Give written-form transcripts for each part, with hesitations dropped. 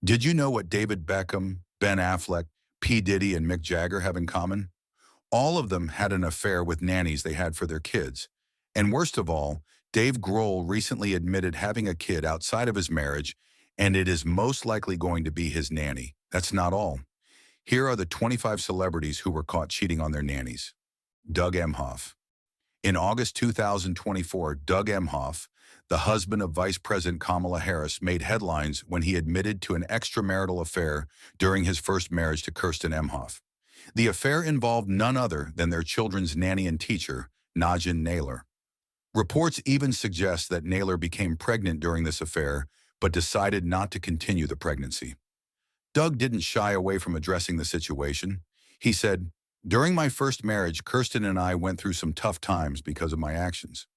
Did you know what David Beckham, Ben Affleck, P. Diddy, and Mick Jagger have in common? All of them had an affair with nannies they had for their kids. And worst of all, Dave Grohl recently admitted having a kid outside of his marriage, and it is most likely going to be his nanny. That's not all. Here are the 25 celebrities who were caught cheating on their nannies. Doug Mhof. In August 2024, Doug Mhof, the husband of Vice President Kamala Harris, made headlines when he admitted to an extramarital affair during his first marriage to Kirsten Mhof. The affair involved none other than their children's nanny and teacher, Najin Naylor. Reports even suggest that Naylor became pregnant during this affair, but decided not to continue the pregnancy. Doug didn't shy away from addressing the situation. He said, "During my first marriage, Kirsten and I went through some tough times because of my actions.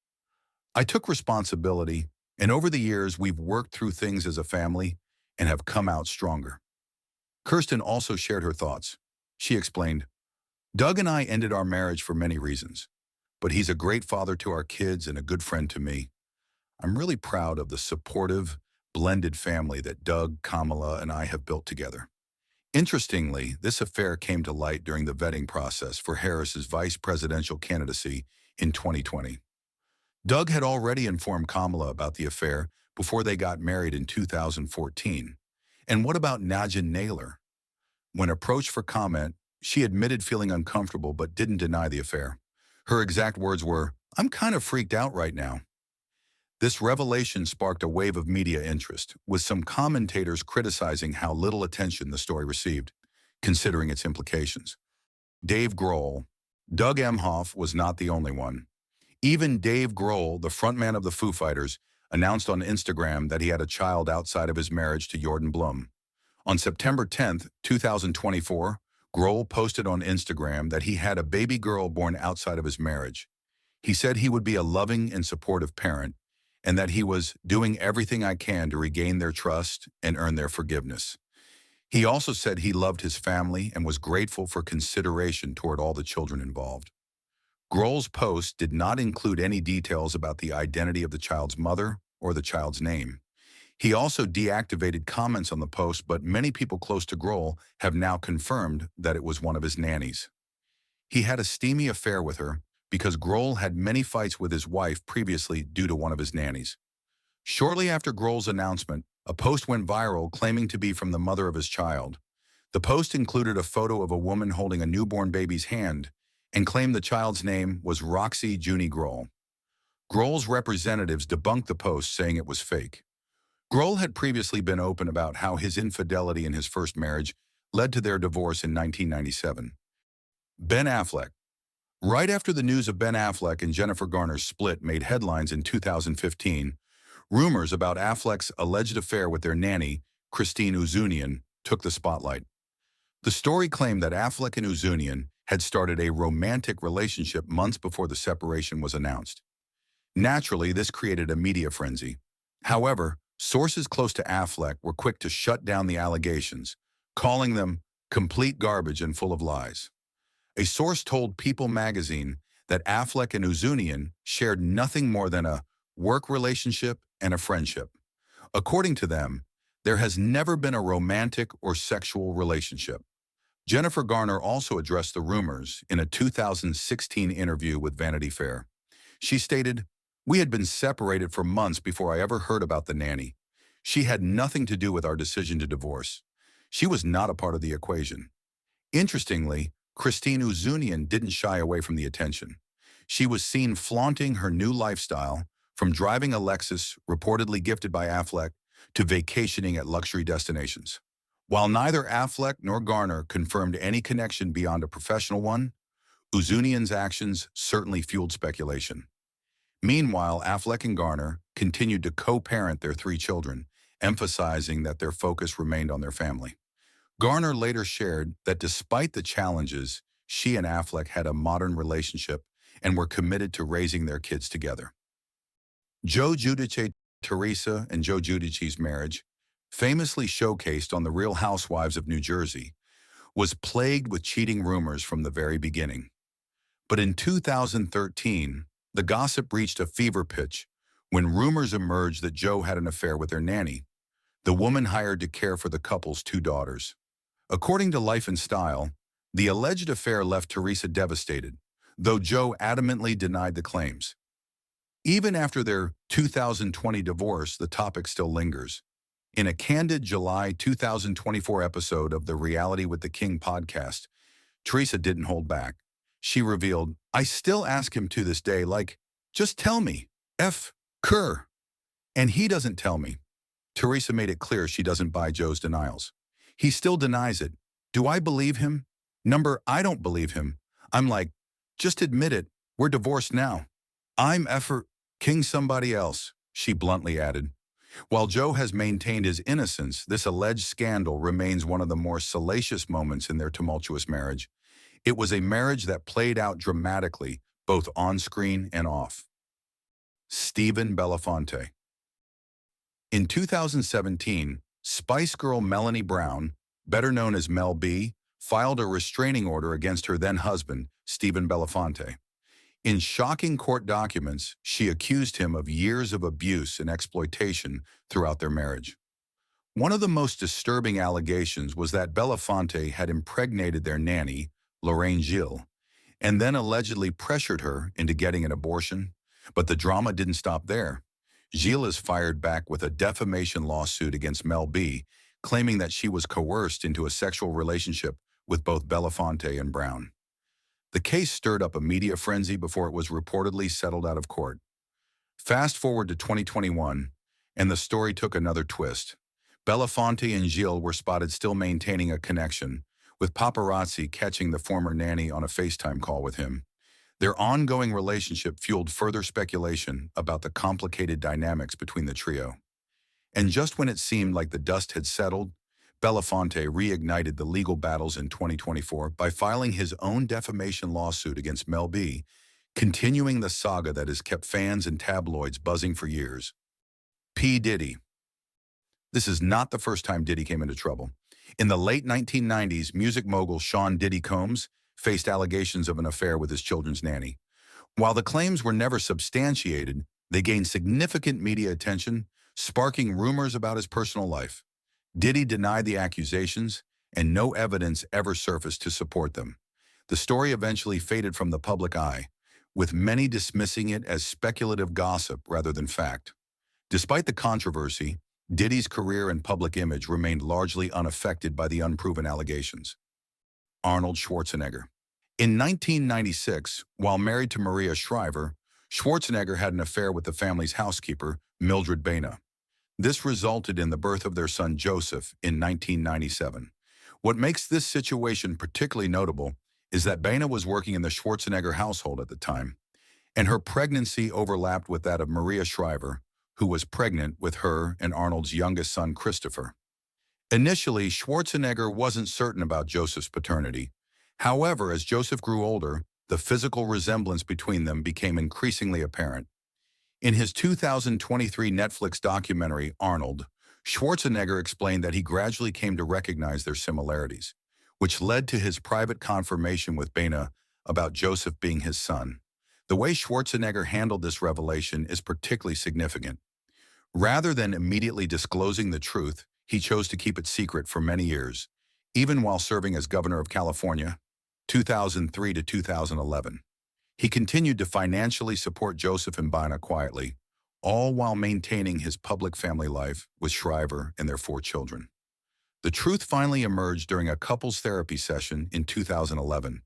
I took responsibility, and over the years, we've worked through things as a family and have come out stronger." Kirsten also shared her thoughts. She explained, "Doug and I ended our marriage for many reasons, but he's a great father to our kids and a good friend to me. I'm really proud of the supportive, blended family that Doug, Kamala, and I have built together." Interestingly, this affair came to light during the vetting process for Harris's vice presidential candidacy in 2020. Doug had already informed Kamala about the affair before they got married in 2014. And what about Najin Naylor? When approached for comment, she admitted feeling uncomfortable but didn't deny the affair. Her exact words were, "I'm kind of freaked out right now." This revelation sparked a wave of media interest, with some commentators criticizing how little attention the story received, considering its implications. Dave Grohl. Doug Mhof was not the only one. Even Dave Grohl, the frontman of the Foo Fighters, announced on Instagram that he had a child outside of his marriage to Jordan Blum. On September 10th, 2024, Grohl posted on Instagram that he had a baby girl born outside of his marriage. He said he would be a loving and supportive parent, and that he was doing everything I can to regain their trust and earn their forgiveness. He also said he loved his family and was grateful for consideration toward all the children involved. Grohl's post did not include any details about the identity of the child's mother or the child's name. He also deactivated comments on the post, but many people close to Grohl have now confirmed that it was one of his nannies. He had a steamy affair with her because Grohl had many fights with his wife previously due to one of his nannies. Shortly after Grohl's announcement, a post went viral claiming to be from the mother of his child. The post included a photo of a woman holding a newborn baby's hand and claimed the child's name was Roxy Junie Grohl. Grohl's representatives debunked the post, saying it was fake. Grohl had previously been open about how his infidelity in his first marriage led to their divorce in 1997. Ben Affleck. Right after the news of Ben Affleck and Jennifer Garner's split made headlines in 2015, rumors about Affleck's alleged affair with their nanny, Christine Uzunian, took the spotlight. The story claimed that Affleck and Uzunian had started a romantic relationship months before the separation was announced. Naturally, this created a media frenzy. However, sources close to Affleck were quick to shut down the allegations, calling them complete garbage and full of lies. A source told People magazine that Affleck and Uzunian shared nothing more than a work relationship and a friendship. According to them, there has never been a romantic or sexual relationship. Jennifer Garner also addressed the rumors in a 2016 interview with Vanity Fair. She stated, "We had been separated for months before I ever heard about the nanny. She had nothing to do with our decision to divorce. She was not a part of the equation." Interestingly, Christine Uzunian didn't shy away from the attention. She was seen flaunting her new lifestyle, from driving a Lexus reportedly gifted by Affleck to vacationing at luxury destinations. While neither Affleck nor Garner confirmed any connection beyond a professional one, Uzunian's actions certainly fueled speculation. Meanwhile, Affleck and Garner continued to co-parent their three children, emphasizing that their focus remained on their family. Garner later shared that despite the challenges, she and Affleck had a modern relationship and were committed to raising their kids together. Joe Giudice. Teresa and Joe Giudice's marriage, famously showcased on The Real Housewives of New Jersey, was plagued with cheating rumors from the very beginning. But in 2013, the gossip reached a fever pitch when rumors emerged that Joe had an affair with her nanny. the woman hired to care for the couple's two daughters. According to Life and Style, the alleged affair left Teresa devastated, though Joe adamantly denied the claims. Even after their 2020 divorce, the topic still lingers. In a candid July 2024 episode of the Reality with the King podcast, Teresa didn't hold back. She revealed, "I still ask him to this day, like, just tell me, F. Kerr. And he doesn't tell me." Teresa made it clear she doesn't buy Joe's denials. He still denies it. Do I believe him? I don't believe him. I'm like, just admit it. We're divorced now. I'm effer king somebody else, she bluntly added. While Joe has maintained his innocence, this alleged scandal remains one of the more salacious moments in their tumultuous marriage. It was a marriage that played out dramatically, both on screen and off. Stephen Bellfonte. In 2017, Spice Girl Melanie Brown, better known as Mel B, filed a restraining order against her then-husband, Stephen Bellfonte. In shocking court documents, she accused him of years of abuse and exploitation throughout their marriage. One of the most disturbing allegations was that Bellfonte had impregnated their nanny, Lorraine Gilles, and then allegedly pressured her into getting an abortion. But the drama didn't stop there. Gilles is fired back with a defamation lawsuit against Mel B, claiming that she was coerced into a sexual relationship with both Bellfonte and Brown. The case stirred up a media frenzy before it was reportedly settled out of court. Fast forward to 2021, and the story took another twist. Bellfonte and Gilles were spotted still maintaining a connection, with paparazzi catching the former nanny on a FaceTime call with him. Their ongoing relationship fueled further speculation about the complicated dynamics between the trio. And just when it seemed like the dust had settled, Bellfonte reignited the legal battles in 2024 by filing his own defamation lawsuit against Mel B, continuing the saga that has kept fans and tabloids buzzing for years. P. Diddy. This is not the first time Diddy came into trouble. In the late 1990s, music mogul Sean Diddy Combs faced allegations of an affair with his children's nanny. While the claims were never substantiated, they gained significant media attention, sparking rumors about his personal life. Diddy denied the accusations, and no evidence ever surfaced to support them. The story eventually faded from the public eye, with many dismissing it as speculative gossip rather than fact. Despite the controversy, Diddy's career and public image remained largely unaffected by the unproven allegations. Arnold Schwarzenegger. In 1996, while married to Maria Shriver, Schwarzenegger had an affair with the family's housekeeper, Mildred Baena. This resulted in the birth of their son Joseph in 1997. What makes this situation particularly notable is that Baena was working in the Schwarzenegger household at the time, and her pregnancy overlapped with that of Maria Shriver, who was pregnant with her and Arnold's youngest son, Christopher. Initially, Schwarzenegger wasn't certain about Joseph's paternity. However, as Joseph grew older, the physical resemblance between them became increasingly apparent. In his 2023 Netflix documentary, Arnold, Schwarzenegger explained that he gradually came to recognize their similarities, which led to his private confirmation with Baena about Joseph being his son. The way Schwarzenegger handled this revelation is particularly significant. Rather than immediately disclosing the truth, he chose to keep it secret for many years, even while serving as governor of California, 2003 to 2011. He continued to financially support Joseph and Baena quietly, all while maintaining his public family life with Shriver and their 4 children. The truth finally emerged during a couples therapy session in 2011,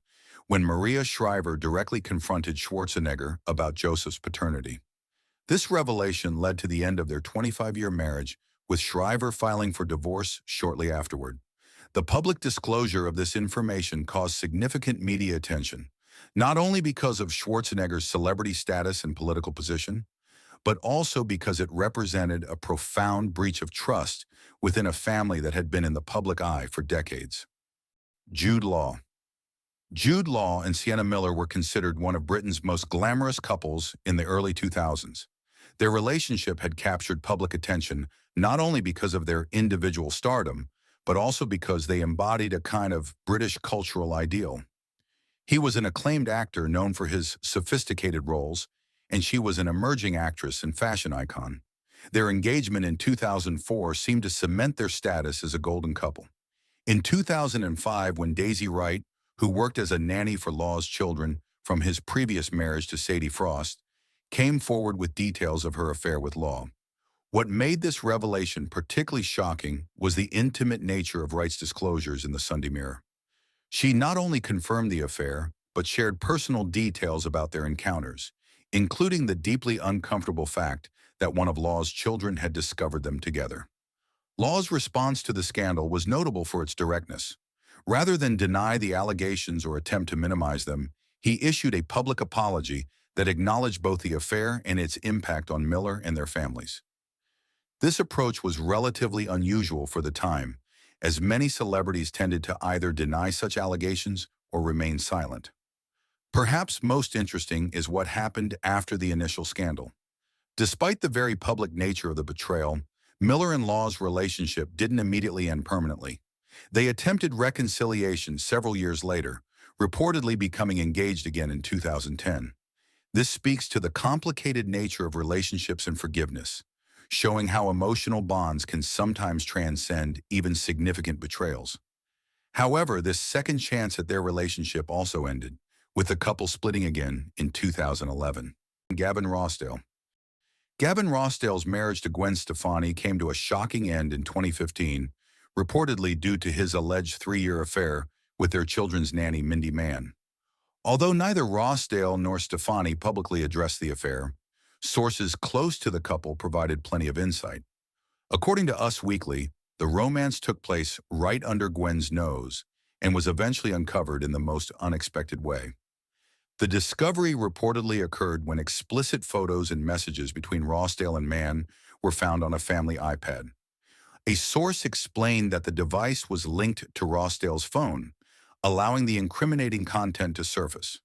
when Maria Shriver directly confronted Schwarzenegger about Joseph's paternity. This revelation led to the end of their 25-year marriage, with Shriver filing for divorce shortly afterward. The public disclosure of this information caused significant media attention, not only because of Schwarzenegger's celebrity status and political position, but also because it represented a profound breach of trust within a family that had been in the public eye for decades. Jude Law. Jude Law and Sienna Miller were considered one of Britain's most glamorous couples in the early 2000s. Their relationship had captured public attention not only because of their individual stardom, but also because they embodied a kind of British cultural ideal. He was an acclaimed actor known for his sophisticated roles, and she was an emerging actress and fashion icon. Their engagement in 2004 seemed to cement their status as a golden couple. In 2005, when Daisy Wright, who worked as a nanny for Law's children from his previous marriage to Sadie Frost, came forward with details of her affair with Law. What made this revelation particularly shocking was the intimate nature of Wright's disclosures in the Sunday Mirror. She not only confirmed the affair, but shared personal details about their encounters, including the deeply uncomfortable fact that one of Law's children had discovered them together. Law's response to the scandal was notable for its directness. Rather than deny the allegations or attempt to minimize them, he issued a public apology that acknowledged both the affair and its impact on Miller and their families. This approach was relatively unusual for the time, as many celebrities tended to either deny such allegations or remain silent. Perhaps most interesting is what happened after the initial scandal. Despite the very public nature of the betrayal, Miller and Law's relationship didn't immediately end permanently. They attempted reconciliation several years later, reportedly becoming engaged again in 2010. This speaks to the complicated nature of relationships and forgiveness, showing how emotional bonds can sometimes transcend even significant betrayals. However, this second chance at their relationship also ended, with the couple splitting again in 2011. Gavin Rossdale. Gavin Rossdale's marriage to Gwen Stefani came to a shocking end in 2015, reportedly due to his alleged 3-year affair with their children's nanny Mindy Mann. Although neither Rossdale nor Stefani publicly addressed the affair, sources close to the couple provided plenty of insight. According to Us Weekly, the romance took place right under Gwen's nose and was eventually uncovered in the most unexpected way. The discovery reportedly occurred when explicit photos and messages between Rossdale and Mann were found on a family iPad. A source explained that the device was linked to Rossdale's phone, allowing the incriminating content to surface.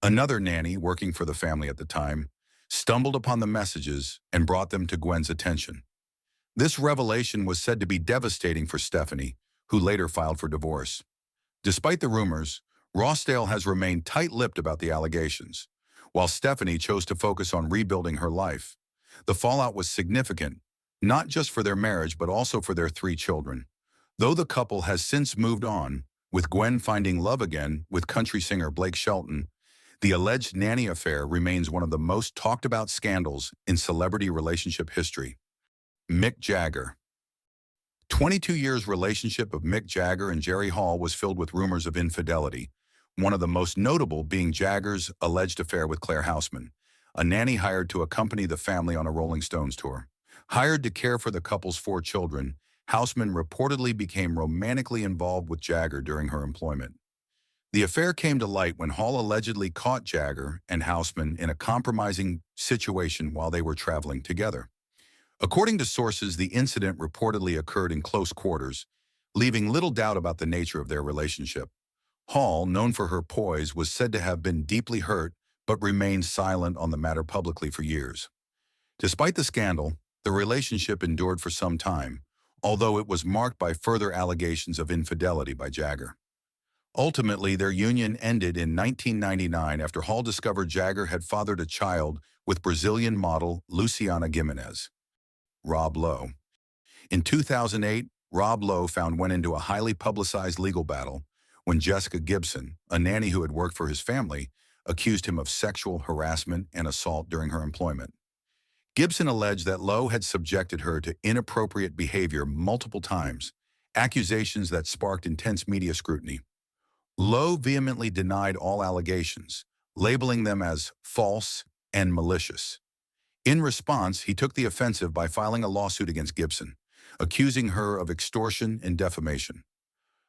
Another nanny working for the family at the time stumbled upon the messages and brought them to Gwen's attention. This revelation was said to be devastating for Stephanie, who later filed for divorce. Despite the rumors, Rossdale has remained tight-lipped about the allegations, while Stephanie chose to focus on rebuilding her life. The fallout was significant, not just for their marriage but also for their 3 children. Though the couple has since moved on, with Gwen finding love again with country singer Blake Shelton, the alleged nanny affair remains one of the most talked-about scandals in celebrity relationship history. Mick Jagger. 22 years relationship of Mick Jagger and Jerry Hall was filled with rumors of infidelity, one of the most notable being Jagger's alleged affair with Claire Houseman, a nanny hired to accompany the family on a Rolling Stones tour. Hired to care for the couple's 4 children, Houseman reportedly became romantically involved with Jagger during her employment. The affair came to light when Hall allegedly caught Jagger and Houseman in a compromising situation while they were traveling together. According to sources, the incident reportedly occurred in close quarters, leaving little doubt about the nature of their relationship. Hall, known for her poise, was said to have been deeply hurt but remained silent on the matter publicly for years. Despite the scandal, the relationship endured for some time, although it was marked by further allegations of infidelity by Jagger. Ultimately, their union ended in 1999 after Hall discovered Jagger had fathered a child with Brazilian model Luciana Gimenez. Rob Lowe. In 2008, Rob Lowe went into a highly publicized legal battle when Jessica Gibson, a nanny who had worked for his family, accused him of sexual harassment and assault during her employment. Gibson alleged that Lowe had subjected her to inappropriate behavior multiple times, accusations that sparked intense media scrutiny. Lowe vehemently denied all allegations, labeling them as false and malicious. In response, he took the offensive by filing a lawsuit against Gibson, accusing her of extortion and defamation.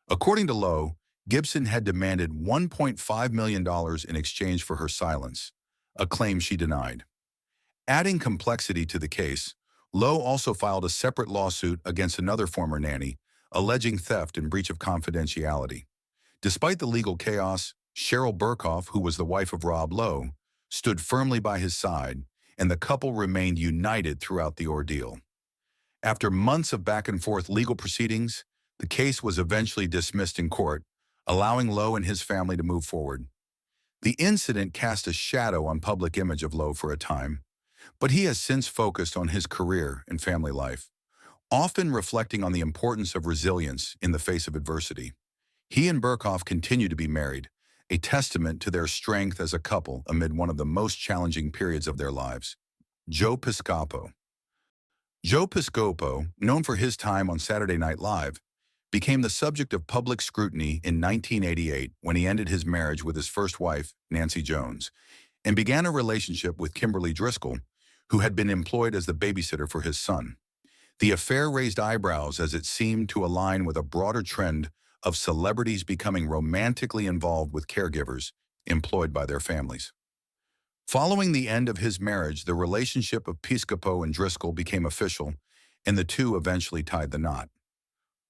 According to Lowe, Gibson had demanded $1.5 million in exchange for her silence, a claim she denied. Adding complexity to the case, Lowe also filed a separate lawsuit against another former nanny, alleging theft and breach of confidentiality. Despite the legal chaos, Cheryl Burkhoff, who was the wife of Rob Lowe, stood firmly by his side, and the couple remained united throughout the ordeal. After months of back-and-forth legal proceedings, the case was eventually dismissed in court, allowing Lowe and his family to move forward. The incident cast a shadow on public image of Lowe for a time, But he has since focused on his career and family life, often reflecting on the importance of resilience in the face of adversity. He and Mhof continue to be married, a testament to their strength as a couple amid one of the most challenging periods of their lives. Joe Piscopo. Joe Piscopo, known for his time on Saturday Night Live, became the subject of public scrutiny in 1988 when he ended his marriage with his first wife, Nancy Jones, and began a relationship with Kimberly Driscoll, who had been employed as the babysitter for his son. The affair raised eyebrows as it seemed to align with a broader trend of celebrities becoming romantically involved with caregivers employed by their families. Following the end of his marriage, the relationship of Piscopo and Driscoll became official, and the two eventually tied the knot.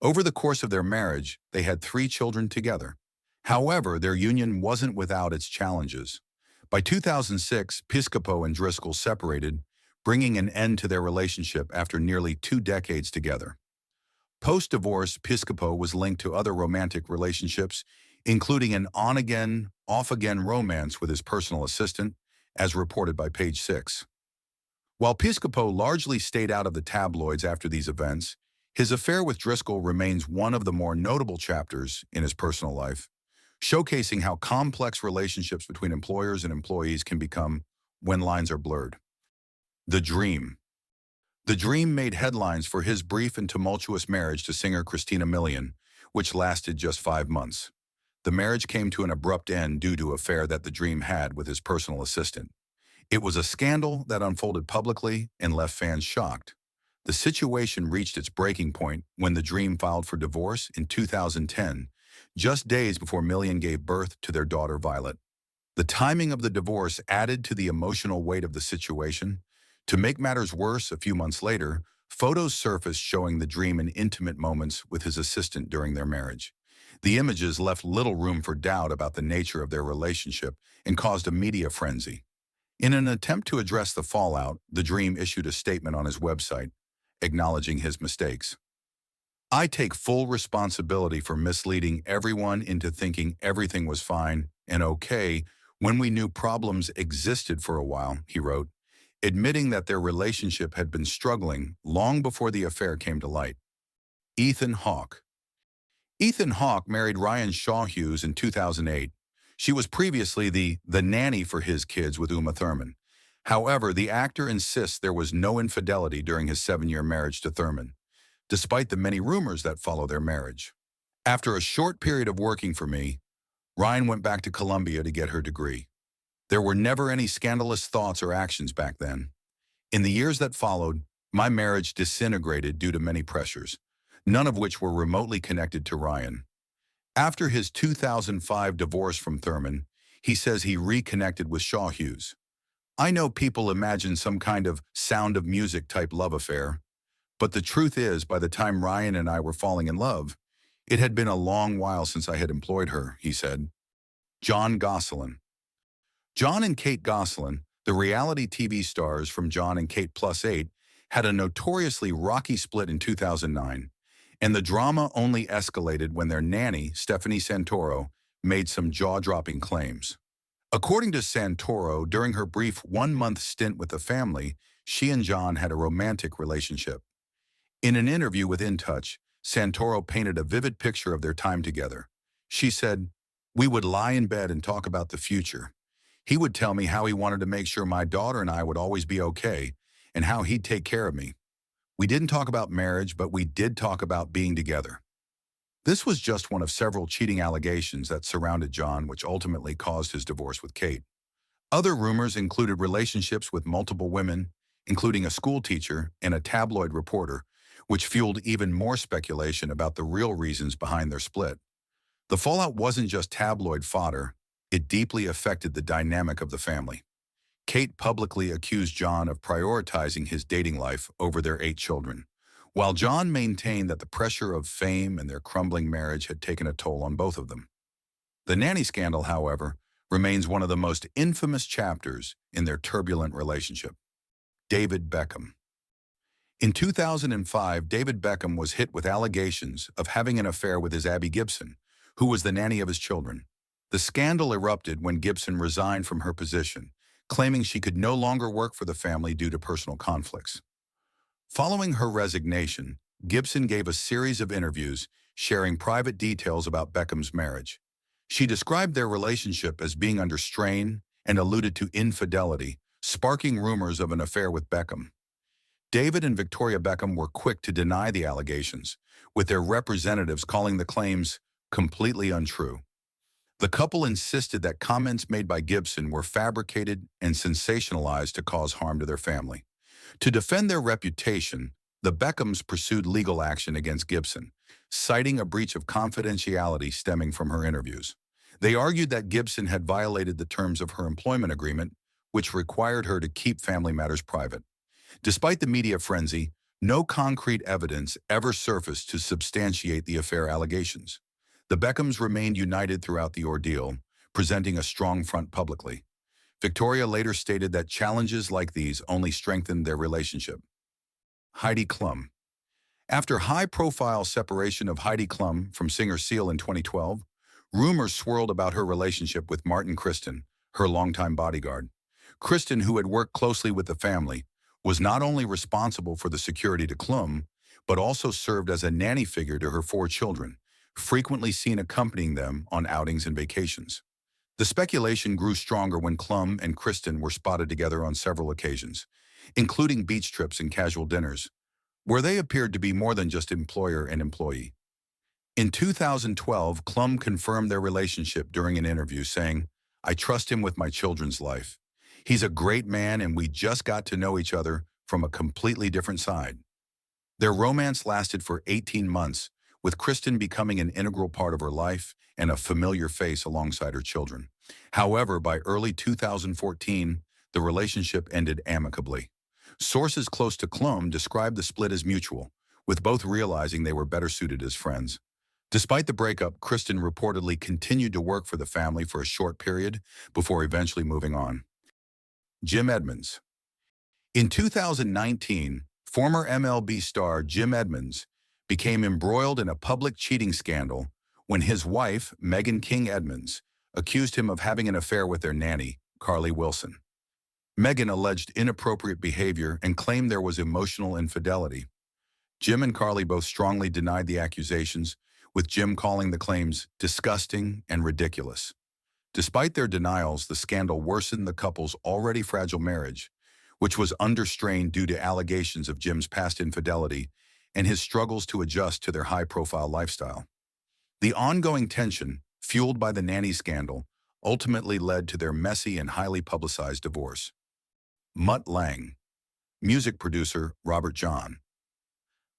Over the course of their marriage, they had 3 children together. However, their union wasn't without its challenges. By 2006, Piscopo and Driscoll separated, bringing an end to their relationship after nearly 2 decades together. Post-divorce, Piscopo was linked to other romantic relationships, including an on-again, off-again romance with his personal assistant, as reported by Page 6. While Piscopo largely stayed out of the tabloids after these events, his affair with Driscoll remains one of the more notable chapters in his personal life, showcasing how complex relationships between employers and employees can become when lines are blurred. The Dream. The Dream made headlines for his brief and tumultuous marriage to singer Christina Milian, which lasted just 5 months. The marriage came to an abrupt end due to an affair that the Dream had with his personal assistant. It was a scandal that unfolded publicly and left fans shocked. The situation reached its breaking point when the Dream filed for divorce in 2010, just days before Milian gave birth to their daughter Violet. The timing of the divorce added to the emotional weight of the situation. To make matters worse, a few months later, photos surfaced showing the Dream in intimate moments with his assistant during their marriage. The images left little room for doubt about the nature of their relationship and caused a media frenzy. In an attempt to address the fallout, the Dream issued a statement on his website, acknowledging his mistakes. "I take full responsibility for misleading everyone into thinking everything was fine and okay when we knew problems existed for a while," he wrote, admitting that their relationship had been struggling long before the affair came to light. Ethan Hawke. Ethan Hawke married Ryan Shaw Hughes in 2008. She was previously the nanny for his kids with Uma Thurman. However, the actor insists there was no infidelity during his 7-year marriage to Thurman, despite the many rumors that follow their marriage. "After a short period of working for me, Ryan went back to Columbia to get her degree. There were never any scandalous thoughts or actions back then. In the years that followed, my marriage disintegrated due to many pressures, none of which were remotely connected to Ryan." After his 2005 divorce from Thurman, he says he reconnected with Shaw Hughes. "I know people imagine some kind of Sound of Music type love affair, but the truth is, by the time Ryan and I were falling in love, it had been a long while since I had employed her," he said. Jon Gosselin. Jon and Kate Gosselin, the reality TV stars from Jon and Kate Plus 8, had a notoriously rocky split in 2009, and the drama only escalated when their nanny, Stephanie Santoro, made some jaw-dropping claims. According to Santoro, during her brief 1-month stint with the family, she and Jon had a romantic relationship. In an interview with In Touch, Santoro painted a vivid picture of their time together. She said, "We would lie in bed and talk about the future. He would tell me how he wanted to make sure my daughter and I would always be okay, and how he'd take care of me. We didn't talk about marriage, but we did talk about being together." This was just one of several cheating allegations that surrounded Jon, which ultimately caused his divorce with Kate. Other rumors included relationships with multiple women, including a school teacher and a tabloid reporter, which fueled even more speculation about the real reasons behind their split. The fallout wasn't just tabloid fodder, it deeply affected the dynamic of the family. Kate publicly accused Jon of prioritizing his dating life over their 8 children, while Jon maintained that the pressure of fame and their crumbling marriage had taken a toll on both of them. The nanny scandal, however, remains one of the most infamous chapters in their turbulent relationship. David Beckham. In 2005, David Beckham was hit with allegations of having an affair with his Abby Gibson, who was the nanny of his children. The scandal erupted when Gibson resigned from her position, claiming she could no longer work for the family due to personal conflicts. Following her resignation, Gibson gave a series of interviews sharing private details about Beckham's marriage. She described their relationship as being under strain and alluded to infidelity, sparking rumors of an affair with Beckham. David and Victoria Beckham were quick to deny the allegations, with their representatives calling the claims completely untrue. The couple insisted that comments made by Gibson were fabricated and sensationalized to cause harm to their family. To defend their reputation, the Beckhams pursued legal action against Gibson, citing a breach of confidentiality stemming from her interviews. They argued that Gibson had violated the terms of her employment agreement, which required her to keep family matters private. Despite the media frenzy, no concrete evidence ever surfaced to substantiate the affair allegations. The Beckhams remained united throughout the ordeal, presenting a strong front publicly. Victoria later stated that challenges like these only strengthened their relationship. Heidi Clum. After high-profile separation of Heidi Clum from singer Seal in 2012, rumors swirled about her relationship with Martin Kristen, her longtime bodyguard. Kristen, who had worked closely with the family, was not only responsible for the security to Clum, but also served as a nanny figure to her 4 children, frequently seen accompanying them on outings and vacations. The speculation grew stronger when Clum and Kristen were spotted together on several occasions, including beach trips and casual dinners, where they appeared to be more than just employer and employee. In 2012, Clum confirmed their relationship during an interview, saying, "I trust him with my children's life. He's a great man and we just got to know each other from a completely different side." Their romance lasted for 18 months, with Kristen becoming an integral part of her life and a familiar face alongside her children. However, by early 2014, the relationship ended amicably. Sources close to Clum described the split as mutual, with both realizing they were better suited as friends. Despite the breakup, Kristen reportedly continued to work for the family for a short period before eventually moving on. Jim Edmonds. In 2019, former MLB star Jim Edmonds became embroiled in a public cheating scandal when his wife, Megan King Edmonds, accused him of having an affair with their nanny, Carly Wilson. Megan alleged inappropriate behavior and claimed there was emotional infidelity. Jim and Carly both strongly denied the accusations, with Jim calling the claims disgusting and ridiculous. Despite their denials, the scandal worsened the couple's already fragile marriage, which was under strain due to allegations of Jim's past infidelity and his struggles to adjust to their high-profile lifestyle. The ongoing tension, fueled by the nanny scandal, ultimately led to their messy and highly publicized divorce. Mutt Lange. Music producer Robert John.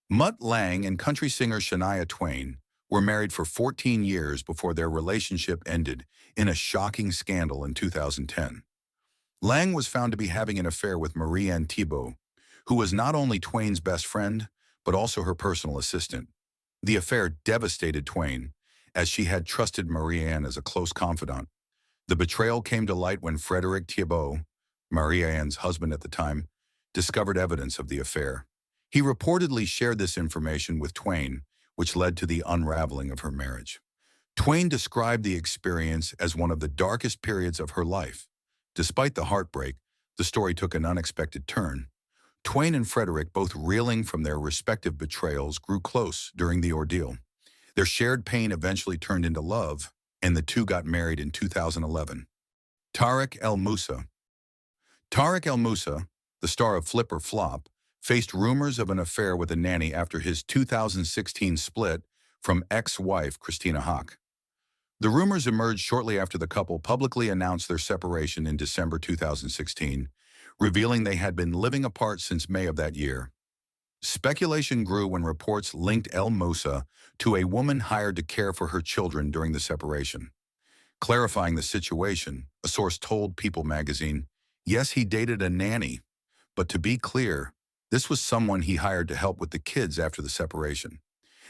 Mutt Lange and country singer Shania Twain were married for 14 years before their relationship ended in a shocking scandal in 2010. Lange was found to be having an affair with Marie-Anne Thibault, who was not only Twain's best friend, but also her personal assistant. The affair devastated Twain, as she had trusted Marie-Anne as a close confidant. The betrayal came to light when Frédéric Thibault, Marie-Anne's husband at the time, discovered evidence of the affair. He reportedly shared this information with Twain, which led to the unraveling of her marriage. Twain described the experience as one of the darkest periods of her life. Despite the heartbreak, the story took an unexpected turn. Twain and Frédéric, both reeling from their respective betrayals, grew close during the ordeal. Their shared pain eventually turned into love, and the two got married in 2011. Tarek El Moussa. Tarek El Moussa, the star of Flip or Flop, faced rumors of an affair with a nanny after his 2016 split from ex-wife Christina Hawk. The rumors emerged shortly after the couple publicly announced their separation in December 2016, revealing they had been living apart since May of that year. Speculation grew when reports linked El Moussa to a woman hired to care for her children during the separation. Clarifying the situation, a source told People magazine, "Yes, he dated a nanny, but to be clear, this was someone he hired to help with the kids after the separation.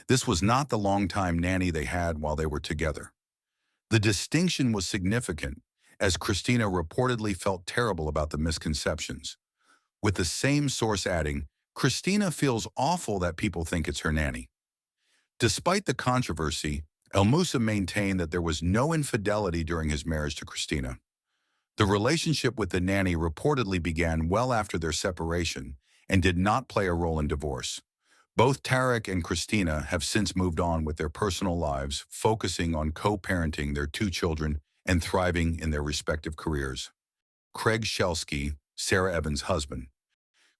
This was not the longtime nanny they had while they were together." The distinction was significant, as Christina reportedly felt terrible about the misconceptions, with the same source adding, "Christina feels awful that people think it's her nanny." Despite the controversy, El Moussa maintained that there was no infidelity during his marriage to Christina. The relationship with the nanny reportedly began well after their separation and did not play a role in divorce. Both Tarek and Christina have since moved on with their personal lives, focusing on co-parenting their two children and thriving in their respective careers. Craig Shelsky, Sarah Evans' husband.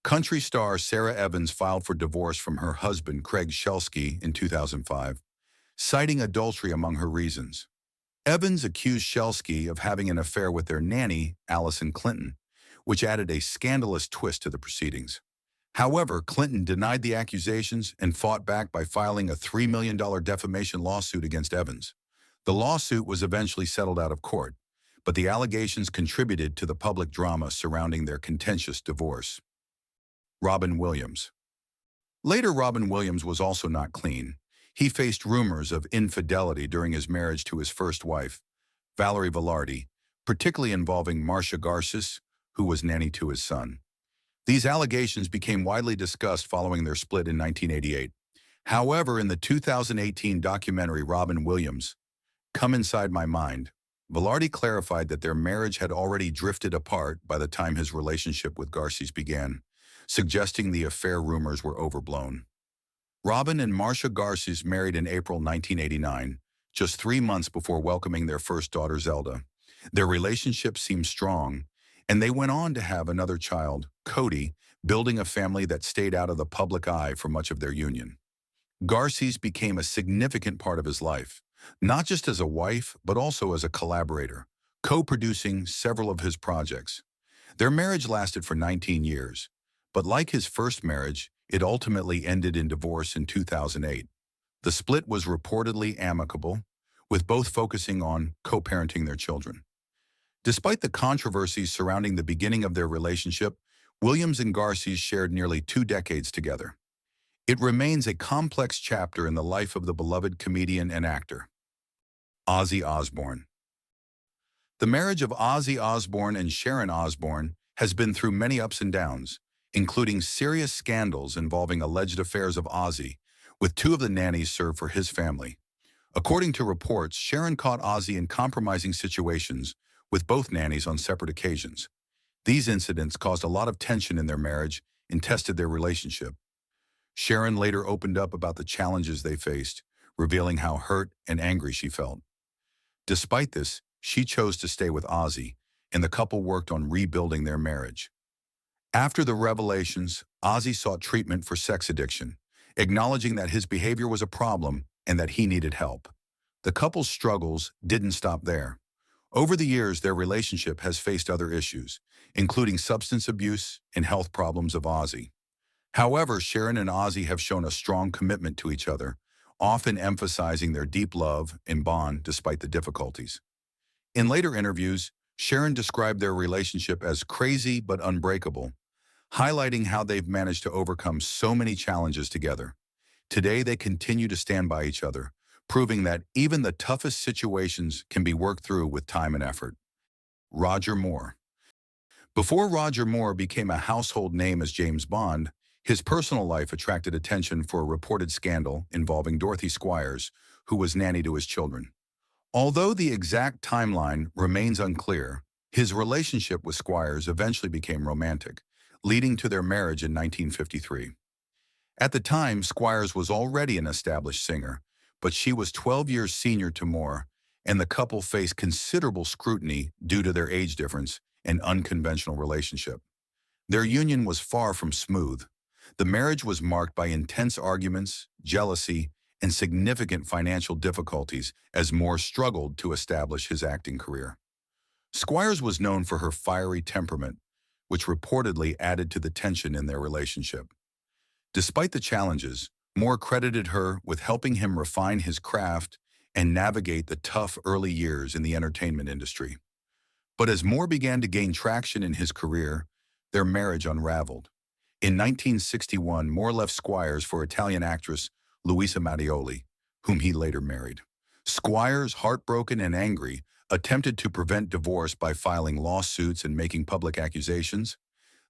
Country star Sarah Evans filed for divorce from her husband Craig Shelsky in 2005, citing adultery among her reasons. Evans accused Shelsky of having an affair with their nanny, Allison Clinton, which added a scandalous twist to the proceedings. However, Clinton denied the accusations and fought back by filing a $3 million defamation lawsuit against Evans. The lawsuit was eventually settled out of court, but the allegations contributed to the public drama surrounding their contentious divorce. Robin Williams. Later, Robin Williams was also not clean. He faced rumors of infidelity during his marriage to his first wife, Valerie Velarde, particularly involving Marcia Garces, who was nanny to his son. These allegations became widely discussed following their split in 1988. However, in the 2018 documentary Robin Williams, Come Inside My Mind, Velarde clarified that their marriage had already drifted apart by the time his relationship with Garces began, suggesting the affair rumors were overblown. Robin and Marcia Garces married in April 1989, just 3 months before welcoming their first daughter Zelda. Their relationship seemed strong, and they went on to have another child, Cody, building a family that stayed out of the public eye for much of their union. Garces became a significant part of his life, not just as a wife, but also as a collaborator, co-producing several of his projects. Their marriage lasted for 19 years, but like his first marriage, it ultimately ended in divorce in 2008. The split was reportedly amicable, with both focusing on co-parenting their children. Despite the controversies surrounding the beginning of their relationship, Williams and Garces shared nearly 2 decades together. It remains a complex chapter in the life of the beloved comedian and actor. Ozzy Osborne. The marriage of Ozzy Osborne and Sharon Osbourne has been through many ups and downs, including serious scandals involving alleged affairs of Ozzy, with 2 of the nannies served for his family. According to reports, Sharon caught Ozzy in compromising situations with both nannies on separate occasions. These incidents caused a lot of tension in their marriage and tested their relationship. Sharon later opened up about the challenges they faced, revealing how hurt and angry she felt. Despite this, she chose to stay with Ozzy, and the couple worked on rebuilding their marriage. After the revelations, Ozzy sought treatment for sex addiction, acknowledging that his behavior was a problem and that he needed help. The couple's struggles didn't stop there. Over the years, their relationship has faced other issues, including substance abuse and health problems of Ozzy. However, Sharon and Ozzy have shown a strong commitment to each other, often emphasizing their deep love and bond despite the difficulties. In later interviews, Sharon described their relationship as crazy but unbreakable, highlighting how they've managed to overcome so many challenges together. Today, they continue to stand by each other, proving that even the toughest situations can be worked through with time and effort. Roger Moore. Before Roger Moore became a household name as James Bond, his personal life attracted attention for a reported scandal involving Dorothy Squires, who was nanny to his children. Although the exact timeline remains unclear, his relationship with Squires eventually became romantic, leading to their marriage in 1953. At the time, Squires was already an established singer, but she was 12 years senior to Moore, and the couple faced considerable scrutiny due to their age difference and unconventional relationship. Their union was far from smooth. The marriage was marked by intense arguments, jealousy, and significant financial difficulties as Moore struggled to establish his acting career. Squires was known for her fiery temperament, which reportedly added to the tension in their relationship. Despite the challenges, Moore credited her with helping him refine his craft and navigate the tough early years in the entertainment industry. But as Moore began to gain traction in his career, their marriage unraveled. In 1961, Moore left Squires for Italian actress Luisa Mattioli, whom he later married. Squires, heartbroken and angry, attempted to prevent divorce by filing lawsuits and making public accusations.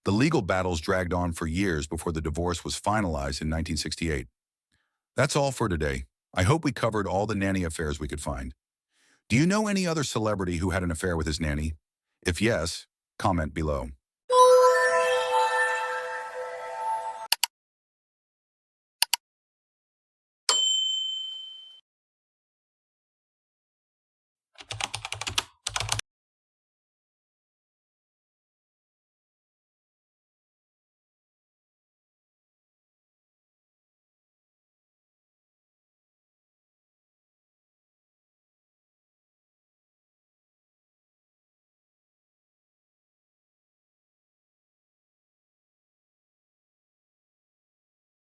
The legal battles dragged on for years before the divorce was finalized in 1968. That's all for today. I hope we covered all the nanny affairs we could find. Do you know any other celebrity who had an affair with his nanny? If yes, comment below.